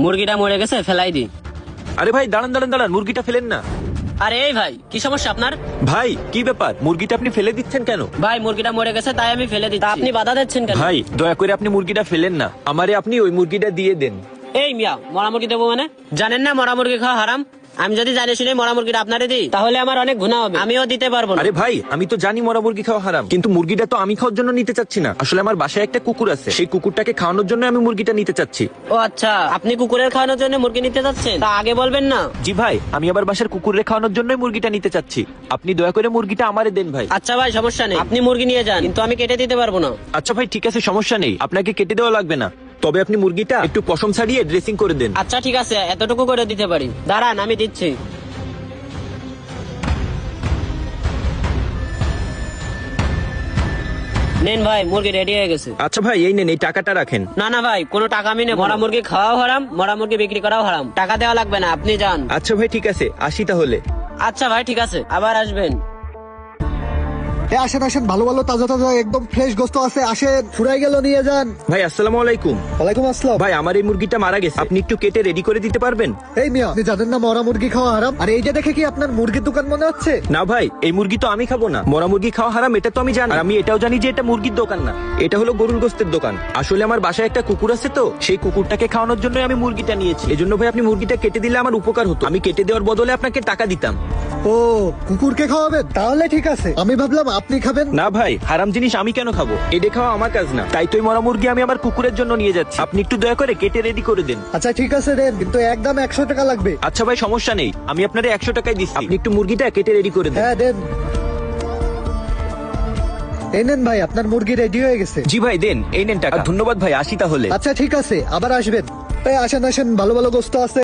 মুরগিটা মরে গেছে, ফেলাই দি। আরে ভাই দাঁড়ান দাঁড়ান দাঁড়ান, মুরগিটা ফেলেন না। আরে এই ভাই, কি সমস্যা আপনার? ভাই কি ব্যাপার, মুরগিটা আপনি ফেলে দিচ্ছেন কেন? ভাই মুরগিটা মরে গেছে তাই আমি ফেলে দিচ্ছি। তা আপনি বাধা দিচ্ছেন কেন? ভাই দয়া করে আপনি মুরগিটা ফেলেন না, আমারে আপনি ওই মুরগিটা দিয়ে দেন। এই মিয়া, মরা মুরগি দেবো মানে? জানেন না মরা মুরগি খাওয়া হারাম? আমি যদি জানি শুনে মরা মুরগিটা আপনারে দিই তাহলে আমার অনেক গুনাহ হবে, আমিও দিতে পারবো না। আরে ভাই আমি তো জানি মরা মুরগি খাওয়া হারাম, কিন্তু মুরগিটা তো আমি খাওয়ার জন্য নিতে চাচ্ছি না। আসলে আমার বাসায় একটা কুকুর আছে, সেই কুকুরটাকে খাওয়ানোর জন্য আমি মুরগিটা নিতে চাচ্ছি। ও আচ্ছা, আপনি কুকুরের খাওয়ানোর জন্য মুরগি নিতে চাচ্ছেন? তা আগে বলবেন না। জি ভাই, আমি আবার বাসার কুকুরের খাওয়ানোর জন্য মুরগিটা নিতে চাচ্ছি। আপনি দয়া করে মুরগিটা আমারে দেন ভাই। আচ্ছা ভাই, সমস্যা নেই, আপনি মুরগি নিয়ে যান, কিন্তু আমি কেটে দিতে পারবো না। আচ্ছা ভাই ঠিক আছে, সমস্যা নেই, আপনাকে কেটে দেওয়া লাগবে না, তবে আপনি মুরগিটা একটু পশম ছাড়িয়ে ড্রেসিং করে দেন। আচ্ছা ঠিক আছে, এতটুকু করে দিতে পারি। দাঁড়ান আমি দিচ্ছি। নেন ভাই, মুরগি রেডি হয়ে গেছে। আচ্ছা ভাই এই নেন, এই টাকাটা রাখেন। না না ভাই, কোনো টাকা আমি নেব না। মরা মুরগি খাওয়াও হারাম, মরা মুরগি বিক্রি করাও হারাম, টাকা দেওয়া লাগবে না, আপনি যান। আচ্ছা ভাই ঠিক আছে, আসি তাহলে। আচ্ছা ভাই ঠিক আছে, আবার আসবেন। আসেন আসেন, ভালো ভালো তাজা তাজা একদম ফ্রেশ গোস্ত আছে, আসেন, ফুরাই গেল নিয়ে যান। ভাই আসসালামু আলাইকুম। ওয়ালাইকুম আসসালাম। ভাই আমার এই মুরগিটা মারা গেছে, আপনি একটু কেটে রেডি করে দিতে পারবেন? এই মিয়া, আপনি জানেন না মরা মুরগি খাওয়া হারাম? আর এইটা দেখে কি আপনার মুরগির দোকান মনে হচ্ছে? না ভাই, এই মুরগি তো আমি খাবো না, মরা মুরগি খাওয়া হারাম এটা তো আমি জানি। আর আমি এটাও জানি যে এটা মুরগির দোকান না, এটা হলো গরুর গোস্তের দোকান। আসলে আমার বাসায় একটা কুকুর আছে, তো সেই কুকুরটাকে খাওয়ানোর জন্য আমি মুরগিটা নিয়েছি। এজন্য ভাই আপনি মুরগিটা কেটে দিলে আমার উপকার হতো, আমি কেটে দেওয়ার বদলে আপনাকে টাকা দিতাম। ও, কুকুরকে খাওয়াবেন? তাহলে ঠিক আছে, আমি ভাবলাম আপনি খাবেন। না ভাই, হারাম জিনিস আমি কেন খাবো? এটা খাওয়া আমার কাজ না, তাই তো এই মরা মুরগি আমি আমার কুকুরের জন্য নিয়ে যাচ্ছি। আপনি একটু দয়া করে কেটে রেডি করে দেন। আচ্ছা ঠিক আছে দেন, কিন্তু একদম 100 টাকা লাগবে। আচ্ছা ভাই সমস্যা নেই, আমি আপনারে 100 টাকাই দিচ্ছি, আপনি একটু মুরগিটা কেটে রেডি করে দেন। হ্যাঁ দেন। এই নেন ভাই, আপনার মুরগি রেডি হয়ে গেছে। জি ভাই দেন, এই নেন টাকা। ধন্যবাদ ভাই, আসি তাহলে। আচ্ছা ঠিক আছে, আবার আসবেন। এই আসেন আসেন, ভালো ভালো গোস্ত আছে।